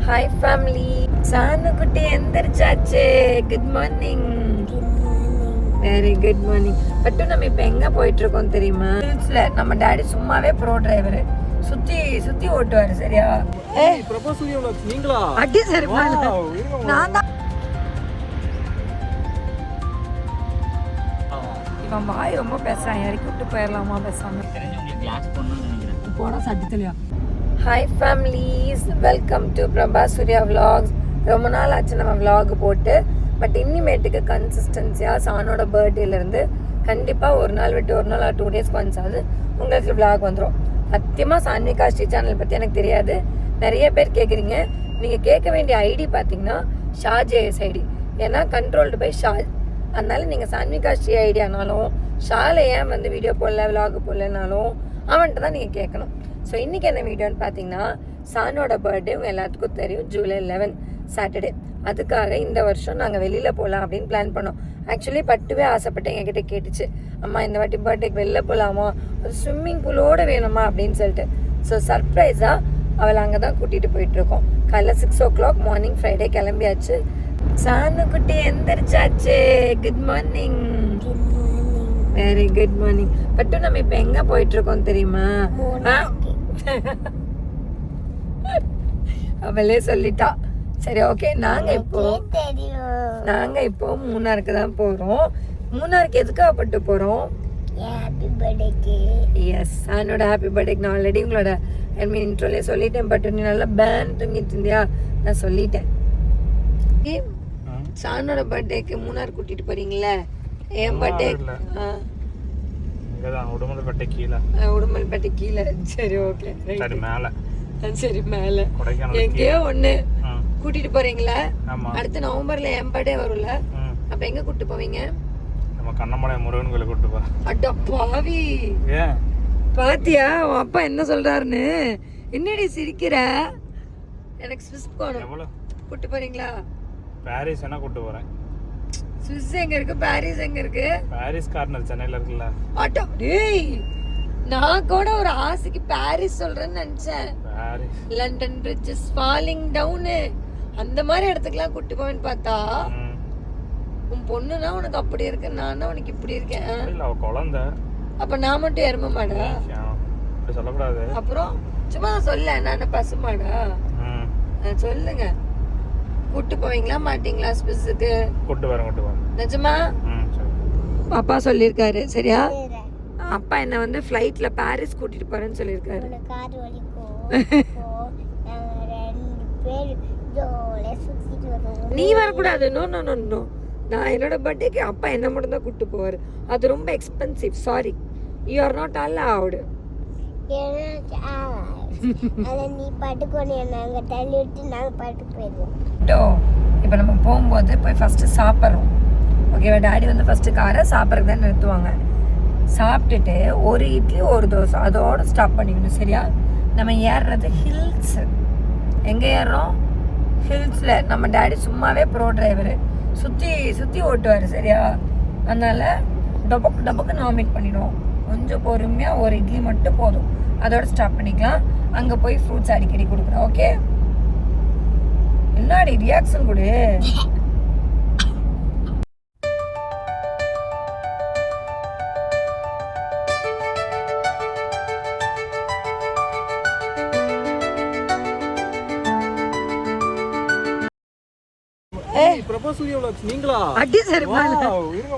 Hi family, சானுக்குட்டி எந்திரிச்சாச்சு. Good morning. Very good morning. But நம்ம இப்போ எங்கே போயிட்டு இருக்கோம் தெரியுமா? ஹில்ஸ்ல நம்ம டாடி சும்மாவே ப்ரோ டிரைவர், சுத்தி சுத்தி ஓட்டுவாரு. சரியா? நீங்களா? அடி சரி, நான் தான். இவன் வாய் ரொம்ப பேசுறான். இறக்கி விட்டு போயிடலாமா பேசாம? போனா சட்டத்துலையா? Hi families, welcome to Prabha Surya vlogs. ரொம்ப நாள் ஆச்சு நம்ம vlog போட்டு. பட் இனிமேட்டுக்கு கன்சிஸ்டன்சியாக சானோட பர்த்டேலேருந்து கண்டிப்பாக ஒரு நாள் விட்டு ஒரு நாள் 2 days ஒன்ஸ் ஆகுது உங்களுக்கு vlog வந்துடும். சத்தியமாக சான்விகா ஸ்ரீ சேனல் பற்றி எனக்கு தெரியாது. நிறைய பேர் கேட்குறீங்க. நீங்கள் கேட்க வேண்டிய ஐடி பார்த்தீங்கன்னா ஷாஜேஎஸ் ஐடி. ஏன்னா கண்ட்ரோல்டு பை ஷாஜ். அதனால நீங்கள் சான்விகா ஸ்ரீ ஐடியானாலும் ஷால ஏன் வந்து வீடியோ போடல vlog போடலனாலும் அவன்கிட்ட தான் நீங்கள் கேட்கணும். ஸோ இன்றைக்கி என்ன வீடியோன்னு பார்த்தீங்கன்னா, சானோட பர்த்டே உங்கள் எல்லாத்துக்கும் தெரியும், ஜூலை 11 சாட்டர்டே. அதுக்காக இந்த வருஷம் நாங்கள் வெளியில் போகலாம் அப்படின்னு பிளான் பண்ணோம். ஆக்சுவலி பட்டுவே ஆசைப்பட்டேன், என்கிட்ட கேட்டுச்சு, அம்மா இந்த வாட்டி பர்த்டேக்கு வெளில போகலாமா, ஒரு ஸ்விம்மிங் பூலோடு வேணுமா அப்படின்னு சொல்லிட்டு. ஸோ சர்ப்ரைஸாக அவளை அங்கே தான் கூட்டிகிட்டு போயிட்டுருக்கோம். காலைல 6 o'clock மார்னிங் ஃப்ரைடே கிளம்பியாச்சு. சானுக்குட்டி எந்திரிச்சாச்சு. Good morning. Very good morning. But நம்ம இப்போ எங்கே போயிட்டுருக்கோம் தெரியுமா? அவளே சொல்லிட்டா. சரி, ஓகே. நாங்க இப்போ மூணாருக்கு தான் போறோம். மூணாருக்கு எதுக்காக பட்டு போறோம்? எஸ், என்னோட ஹாப்பி பர்த்டேக்கு நான் ஆல்ரெடி உங்களோட இன்ட்ரோலே சொல்லிட்டேன். பட் நீ நல்லா பேன் தூங்கிட்டு இருந்தியா, நான் சொல்லிட்டேன். சானோட பர்த்டேக்கு மூணார் கூட்டிட்டு போறீங்களே, என் பர்த்டே உடுமல்பேட்டை கீழே. சரி, ஓகே. சரி, மேல எங்கேயோ ஒண்ணு கூட்டிட்டு போறீங்களா? அடுத்த நவம்பர்ல என் பர்த்டே வரும்ல, அப்ப எங்க கூட்டிட்டு போவீங்க? நம்ம கண்ணமலை முருகன் கோயிலுக்கு கூட்டிட்டு போறோம். அட பாவி, பாத்தியா உன் அப்பா என்ன சொல்றாருன்னு? என்னடி சிரிக்கிற? எனக்கு ஸ்விஸ் போகணும். கூட்டிட்டு போறீங்களா? பாரிஸ் என்ன கூட்டிட்டு போறேன். ஸ்விஸ் எங்க இருக்கு? பாரிஸ் எங்க இருக்கு? பாரிஸ் கார்னர் சென்னையில இருக்குல்ல. அட டேய், நான் கூட ஒரு ஆசைக்கு பாரிஸ் சொல்றேன்னு நினைச்சேன். London bridge is falling down, அந்த மாதிரி இடத்துக்குலாம் கூட்டி போவேன்னு பார்த்தா உன் பொண்ணுனா உனக்கு அப்படி இருக்கு, நானா உனக்கு இப்படி இருக்கேன். குழந்தை அப்ப நான் மட்டும் எரும மாடா? சொல்லக்கூடாது. அப்புறம் சும்மா சொல்ல, நான் பசுமாடா? சொல்லுங்க, கூட்டு போவீங்களா மாட்டீங்களா ஸ்பெஸுக்கு? கூட்டு வரேன். நிஜமா? அப்பா சொல்லியிருக்காரு. சரியா? அப்பா என்ன வந்து ஃப்ளைட்ல பாரிஸ் கூட்டிட்டு போறேன்னு சொல்லியிருக்காரு. நீ வரக்கூடாது. நோ நோ நோ நோ, நான் என்னோட பர்த்டேக்கு அப்பா என்ன மட்டும் தான் கூட்டு போவாரு. அது ரொம்ப expensive. Sorry, you are not allowed. இப்போ நம்ம போகும்போது போய் ஃபர்ஸ்ட் சாப்பிட்றோம். ஓகேவா? டாடி வந்து ஃபர்ஸ்ட் காரை சாப்பிட்றதுக்கு தான் நிறுத்துவாங்க. சாப்பிட்டுட்டு ஒரு இட்லி ஒரு தோசை அதோட ஸ்டாப் பண்ணிக்கணும். சரியா? நம்ம ஏறுறது ஹில்ஸ். எங்கே ஏறுறோம்? ஹில்ஸில். நம்ம டாடி சும்மாவே ப்ரோ டிரைவர், சுற்றி சுற்றி ஓட்டுவார். சரியா? அதனால டொபக்கு டொபக்கு நாமினேட் பண்ணிடுவோம். கொஞ்சம் பொறுமையாக ஒரு இட்லி மட்டும் போதும், அதோட ஸ்டாப் பண்ணிக்கலாம். அங்கே போய் ஃப்ரூட்ஸ் அடிக்கடி கொடுக்குறோம். ஓகே? என்னடி ரியாக்ஷன் கொடு. நீங்களா? அடி சரி,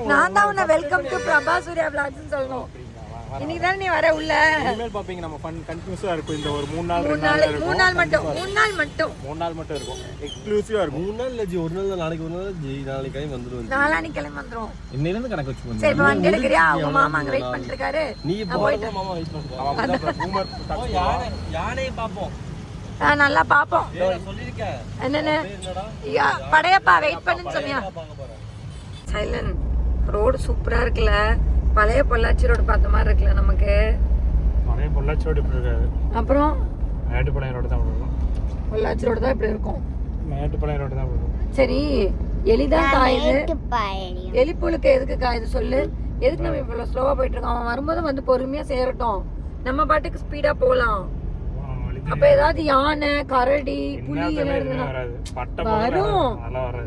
நான் தான் உன்னை welcome to Prabha Surya vlogs சொல்லணும். இன்னைக்கு தான் நீ வர உள்ள. இனிமேல் பாப்பீங்க, நம்ம ஃபன் கண்டினியூஸா இருக்கும். இந்த ஒரு 3 நாள் மட்டும் இருக்கும். எக்ஸ்க்ளூசிவா இருக்கும். 3 நாள் இல்ல ஜி, ஒரு நாள் நாளைக்கு, ஒரு நாள் ஜி, நாளைக்கு கிளம்பி வந்துரும். நாளைக்கு கிளம்பி வந்துரும். இன்னையில இருந்து கணக்கு வச்சு சரி, இப்போ வண்டி எடுக்கறியா? உங்க மாமா அங்க வெயிட் பண்ணிட்டு இருக்காரு. நீ போறத மாமா வெயிட் பண்றாரு. யானை பாப்போம். நல்லா பாப்போம். சொல்லிருக்கேன் என்னன்னு? படையப்பா வெயிட் பண்ணுன்னு சொன்னியா? சைலண்ட். ரோடு சூப்பரா இருக்குல்ல, பழைய பொள்ளாச்சி ரோடு பார்த்த மாதிரி இருக்குல்ல நமக்கு. பழைய பொள்ளாச்சி ரோடு இப்படி இருக்காது. அப்புறம் மேட்டுப்பாளையம் ரோடு தான் இருக்கும். பொள்ளாச்சி ரோடு தான் இப்படி இருக்கும். மேட்டுப்பாளையம் ரோடு தான் இருக்கும். சரி, எலிதான் காயுது. எலிப்புழுக்கு எதுக்கு காயுது சொல்லு? எதுக்கு நம்ம இவ்வளவு ஸ்லோவா போயிட்டு இருக்கோம்? அவன் வரும்போது வந்து பொறுமையா சேரட்டும், நம்ம பாட்டுக்கு ஸ்பீடா போலாம். அப்ப ஏதாவது யானை கரடி புலி எல்லாம் வரும்.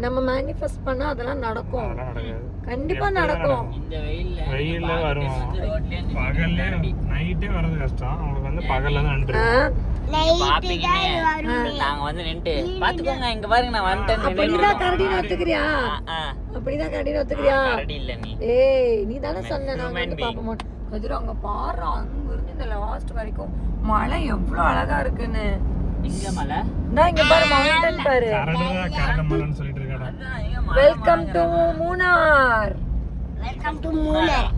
நம்ம மேனிஃபெஸ்ட் பண்ணா அதெல்லாம் நடக்கும், கண்டிப்பா நடக்கும். இந்த வெயில்ல வரும். பகல்ல நைட்டே வரது கஷ்டம். அவங்களுக்கு வந்து பகல்ல தான் நின்று பாப்பீங்க. நாங்க வந்து நின்று பாத்துக்கோங்க, இங்க பாருங்க நான் வந்துட்டேன். அப்படிதான் கரடின்னு ஒத்துக்கிறியா? அப்படிதான் கரடின்னு ஒத்துக்கிறியா? கரடி இல்ல நீ. ஏய் நீ தானே சொன்ன நான் வந்து பாப்ப மாட்டேன். கதிர அங்க பாரு, அங்க இருந்து இந்த லாஸ்ட் வரைக்கும் மலை எவ்வளவு அழகா இருக்குன்னு. இங்க மலை நான் இங்க பாரு, மவுண்டன் பாரு. கரடமலைன்னு சொல்லிட்டு இருக்காடா. Welcome to Munnar. Welcome to Munnar.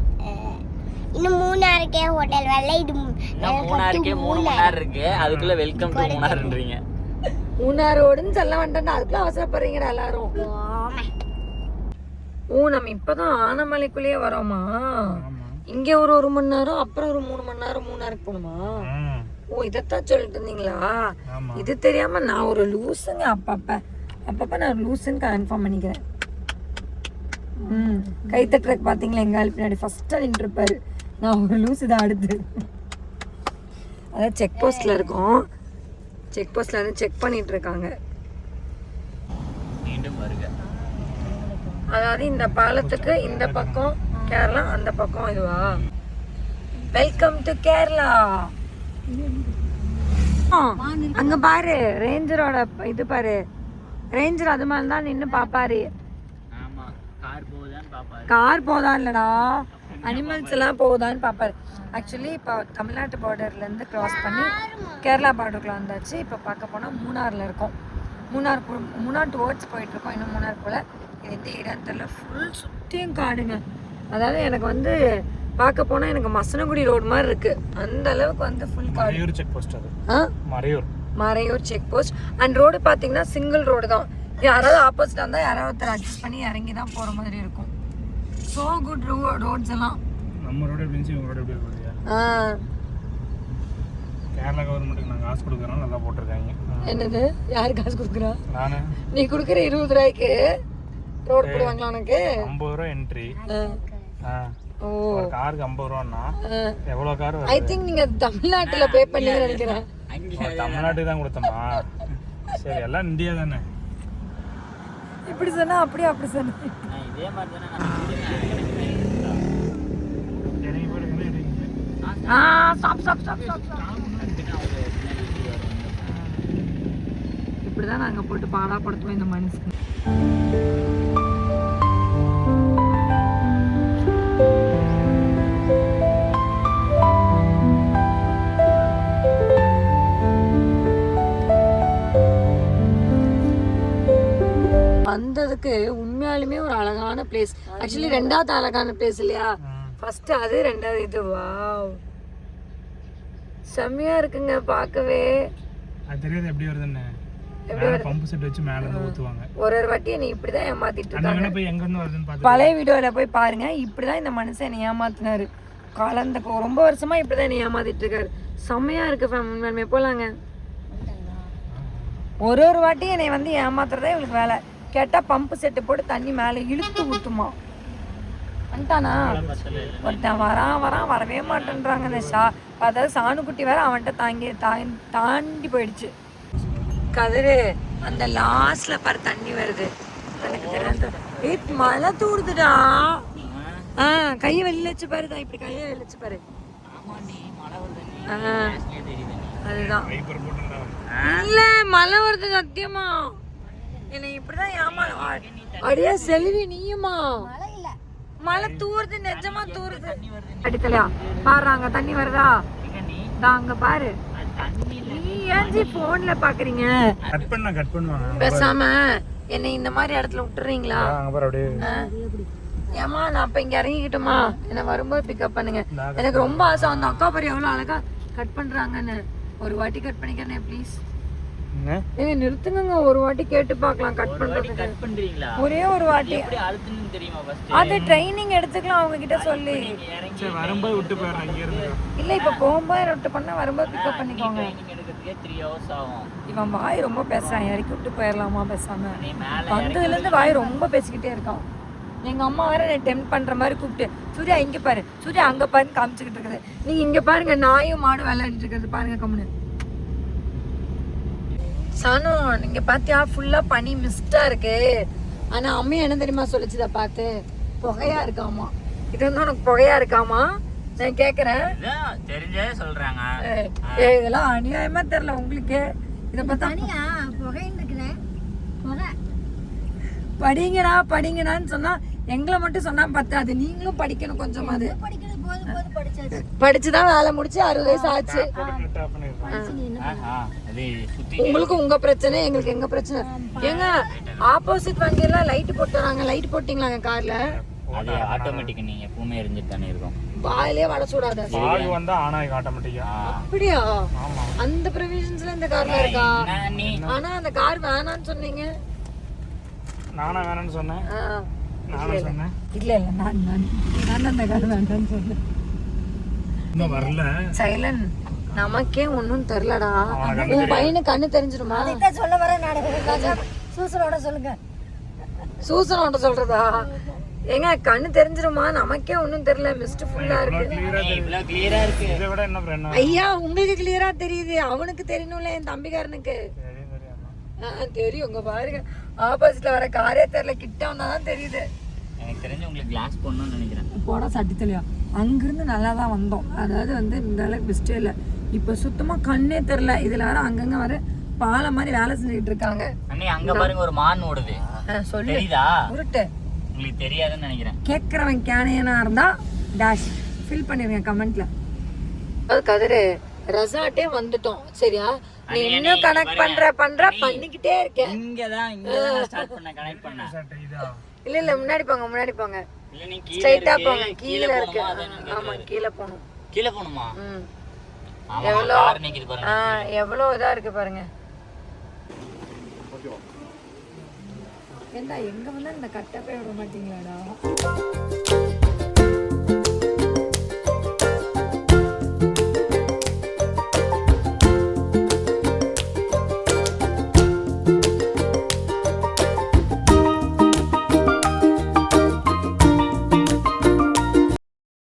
இன்னும் மூணாருக்கே ஹோட்டல் வரல. இது மூணாருக்கே 3 மணி நேரம் இருக்கு, அதுக்குள்ள வெல்கம் டு மூணார்ன்றீங்க. மூணாரோடுன்னு சொல்ல வேண்டாம், அதுக்குள்ள அவசரப்படுறீங்கடா எல்லாரும். ஓ நம்ம இப்பதான் ஆனமலைக்குள்ளேயே வரோமா? இங்க ஒரு 1 மணி நேரம், அப்புறம் ஒரு 3 மணி நேரம் மூணாருக்கு போகணுமா? ஓ இதத்தான் சொல்லிட்டு இருந்தீங்களா? இது தெரியாம நான் ஒரு லூசுங்க. அப்பப்ப நான் லூசுன்னு கன்ஃபார்ம் பண்ணிக்கிறேன். கை தட்டுறக்கு பாத்தீங்களா எங்க ஆள் பின்னாடி ஃபர்ஸ்ட் நின்று இருப்பாரு. நான் ஒரு லூசு தான். அடுத்து அதான் செக் போஸ்ட்ல இருக்கோம். செக் போஸ்ட்ல வந்து செக் பண்ணிட்டு இருக்காங்க. மீண்டும் வருக. அதாவது இந்த பாலத்துக்கு இந்த பக்கம் கேரளா, அந்த பக்கம் இதுவா? Welcome to Kerala. அங்க பாரு ரேஞ்சரோட இது பாரு. ரேஞ்சர் அது மாதிரி தான் நின்று பாப்பாரு. ஆமா, கார் போகுதான்னு பாப்பாரு. கார் போதா இல்லடா, அனிமல்ஸ் எல்லாம் போகுதான்னு பாப்பாரு. ஆக்சுவலி இப்போ தமிழ்நாட்டு பார்டர்ல இருந்து கிராஸ் பண்ணி கேரளா பார்டருக்குள்ள வந்தாச்சு. இப்போ பார்க்க போனால் மூணார்ல இருக்கோம். மூணார் டுவர்ட்ஸ் போயிட்டு இருக்கோம். இன்னும் மூணார் போல. இது எந்த இடம் தெரியல, ஃபுல் சுற்றியும் காடுங்க. அதாவது எனக்கு வந்து பார்க்க போனா எனக்கு மசனகுடி ரோடு மாதிரி இருக்கு, அந்த அளவுக்கு வந்து ஃபுல் காடு. Marayoor check post. அது Marayoor check post. And road பார்த்தீங்கன்னா சிங்கிள் ரோடு தான். யாராவது ஆப்போசிட் வந்தால் யாராவது ஒருத்தர் அட்ஜஸ்ட் பண்ணி இறங்கி தான் போகிற மாதிரி இருக்கும். ஸோ குட் ரோட்ஸ் எல்லாம். நம்ம ரோடு எப்படி இருந்துச்சு, உங்க ரோடு எப்படி இருக்கு? கேரளா கவர்மெண்ட்டுக்கு நாங்கள் காசு கொடுக்குறோம், நல்லா போட்டிருக்காங்க. என்னது யாரு காசு கொடுக்குறா? நானு. நீ கொடுக்குற 20 ரூபாய்க்கு ரோடு போடுவாங்களா உனக்கு? 50 ரூபா என்ட்ரி. ஓ காருக்கு 50 ரூபான்னா எவ்வளோ கார்? ஐ திங்க் நீங்க தமிழ்நாட்டுல பே பண்ணீங்கன்னு நினைக்கிறேன். தமிழ்நாட்டுக்கு தான் கொடுத்தோமா? சரி, எல்லாம் இந்தியா தானே. இப்படி சொன்னா அப்படியே அப்படி சொன்ன இதே மாதிரி தானே. இப்படிதான் நாங்க போட்டு பாடாப்படுத்துவோம் இந்த மனுஷன். வந்ததுக்கு உண்மையாலுமே ஒரு அழகான பிளேஸ். ஆக்சுவலி 2வது அழகான பிளேஸ் இல்லையா? ஃபர்ஸ்ட் அது, 2வது இது. வாவ் செம்மையா இருக்குங்க பார்க்கவே. அது தெரியாது எப்படி வருதுன்னு. பம்பு செட் வச்சு மேல இருந்து ஊத்துவாங்க. ஒரு வாட்டி நீ இப்படிதான் ஏமாத்திட்டு இருக்காங்க. போய் எங்க இருந்து வருதுன்னு பாத்து பழைய வீடியோல போய் பாருங்க. இப்படிதான் இந்த மனுஷன் என்னை ஏமாத்தினாரு. கலந்த ரொம்ப வருஷமா இப்படிதான் என்னை ஏமாத்திட்டு இருக்காரு. செம்மையா இருக்கு ஃபேமிலி. போலாங்க. ஒரு வாட்டி என்னை வந்து ஏமாத்துறதே இவளுக்கு வேலை. கேட்டா பம்பு செட்டு போட்டு தண்ணி மேல இழுத்து ஊத்துமா. வந்துட்டானா ஒருத்தன் வரான் வரவே மாட்டேன்றாங்க. இந்த அதாவது சாணுக்குட்டி வேற அவன்கிட்ட தாண்டி போயிடுச்சு. கதிரு அந்த லாஸ்ட்ல பாரு தண்ணி வருது. எனக்கு தெரியாது, மழை தூடுதுடா. கையை வெளியில வச்சு பாருதான், இப்படி கையை வெளியில வச்சு பாரு. அதுதான் இல்ல மழை வருது சத்தியமா. என்னை இப்படிதான் ஏமா அடியா செல்வி நீயுமா? மழை தூருது, நிஜமா தூருது. அடிக்கலையா பாருங்க தண்ணி வருதா? அங்க பாரு. நீ ஏன்ஜி போன்ல பாக்குறீங்க? கட் பண்ணுவாங்க. பேசாம என்னை இந்த மாதிரி இடத்துல விட்டுறீங்களா? ஏமா நான் அப்ப இங்க இறங்கிக்கிட்டுமா? என்ன வரும்போது பிக்கப் பண்ணுங்க. எனக்கு ரொம்ப ஆசை. அந்த அக்கா பாரு எவ்வளவு அழகா கட் பண்றாங்கன்னு. ஒரு வாட்டி கட் பண்ணிக்கிறேன் ப்ளீஸ். ஏங்க நிறுத்துங்க, ஒரு வாட்டி கேட்டு பார்க்கலாம். கட் பண்றீங்களா? ஒரே ஒரு வாட்டி. எப்படி அழுத்துன்னு தெரியுமா? ஃபர்ஸ்ட் அது ட்ரைனிங் எடுத்துக்கலாம் அவங்க கிட்ட சொல்லி. சரி வரும்போது விட்டு போறேன் இங்க இருந்து. இல்ல இப்ப போகும்போது விட்டு பண்ணா வரும்போது பிக்கப் பண்ணிக்கோங்க. ட்ரைனிங் எடுக்கிறதுக்கே 3 hours ஆகும். இவன் வாய் ரொம்ப பேசுறான். இறக்கி விட்டு போயிடலாமா பேசாம? வந்ததுல இருந்து வாய் ரொம்ப பேசிக்கிட்டே இருக்கான். எங்க அம்மா வேற என்னை டெம்ப் பண்ற மாதிரி கூப்பிட்டு, சூர்யா இங்க பாரு, சூர்யா அங்க பாருன்னு காமிச்சுக்கிட்டு இருக்குது. நீங்க இங்க பாருங்க, நாயும் மாடு விளையாடிட்டு இருக்கிறது பாருங்க. கம்முன்னு சானு நீங்க பாத்தியா ஃபுல்லா பனி மிஸ்டா இருக்கு. ஆனா அம்மா என்ன தெரியுமா சொல்லிச்சுத பார்த்து புகையா இருக்காமா. இது வந்து உனக்கு புகையா இருக்காமா? நான் கேக்குறேன். தெரிஞ்சே சொல்றாங்க. இதெல்லாம் அநியாயமா தெரியல உங்களுக்கு. இத பார்த்தா புகைன்னு இருக்கிறேன் புகை படிங்கடா படிங்கடான்னு சொன்னா எங்களை மட்டும் சொன்னா பத்தாது, நீங்களும் படிக்கணும் கொஞ்சமாவது. படிக்கிறது போது போது படிச்சாச்சு. படிச்சுதான் வேலை முடிச்சு 60 வயசு ஆச்சு. உங்களுக்கு உங்க பிரச்சனை, எங்களுக்கு எங்க பிரச்சனை. ஏங்க ஆப்போசிட் வண்டி எல்லாம் லைட் போட்டுறாங்க. லைட் போட்டீங்களாங்க கார்ல? அது ஆட்டோமேட்டிக், நீங்க எப்பவுமே எரிஞ்சிட்டு தானே இருக்கும். வாயிலே வட சூடாத. பால் வந்தா ஆனாய் ஆட்டோமேட்டிக்கா. அப்படியா? அந்த ப்ரொவிஷன்ஸ்ல இந்த கார்ல இருக்கா? ஆனா அந்த கார் வேணான்னு சொன்னீங்க. நானா வேணான்னு சொன்னேன்? நானா சொன்னேன்? இல்ல இல்ல நான் அந்த கார் வேண்டான்னு சொன்னேன். இன்னும் வரல. சைலன், நமக்கே ஒண்ணும் தெரியலடா. உன் பையனு கண்ணு தெரிஞ்சிருமா? இத சொல்ல வர நாடகம் சூசனோட சொல்லுங்க. சூசனோட சொல்றதா? ஏங்க கண்ணு தெரிஞ்சிருமா? நமக்கே ஒண்ணும் தெரியல. மிஸ்ட் ஃபுல்லா இருக்கு. இவ்வளவு கிளியரா இருக்கு. இதை விட என்ன பிரச்சனை? ஐயா உங்களுக்கு கிளியரா தெரியுது, அவனுக்கு தெரியணும்ல, என் தம்பிக்காரனுக்கு. தெரியும். உங்க பாருங்க, ஆப்போசிட்ல வர காரே தெரியல, கிட்ட வந்தாதான் தெரியுது. எனக்கு தெரிஞ்சு உங்களுக்கு கிளாஸ் போடணும்னு நினைக்கிறேன். போட சட்டி தெளிவா அங்கிருந்து நல்லா தான் வந்தோம். அதாவது வந்து இந்த அளவுக்கு மிஸ்டே இல்லை. இப்போ சுத்தமா கண்ணே தெரியல. இதுல வர அங்கங்க வர பாலை மாதிரி வேலை செஞ்சுக்கிட்டு இருக்காங்க. அண்ணே அங்க பாருங்க ஒரு மான் ஓடுது. சொல்லு. தெரியுதா? உருட்டு. உங்களுக்கு தெரியாதுன்னு நினைக்கிறேன். கேட்கறவன் கேனையனா இருந்தா டேஷ் ஃபில் பண்ணிருங்க கமெண்ட்ல. அது கதிரு ரெசார்ட்டே வந்துட்டோம் சரியா? நீ இன்னும் கனெக்ட் பண்ணிக்கிட்டே இருக்கேன். இங்கதான் ஸ்டார்ட் பண்ண கனெக்ட் பண்ண. இல்ல இல்ல முன்னாடி போங்க முன்னாடி போங்க. இல்ல நீ ஸ்ட்ரைட்டா போங்க. கீழ இருக்கு. ஆமா கீழ போணும். கீழ போணுமா? ஆமா எவ்வளோ கார் நிக்குது பாருங்க. எவ்வளோ இதா இருக்கு பாருங்க. ஏண்டா எங்க வந்தா இந்த கட்டப்பை விட மாட்டீங்களாடா?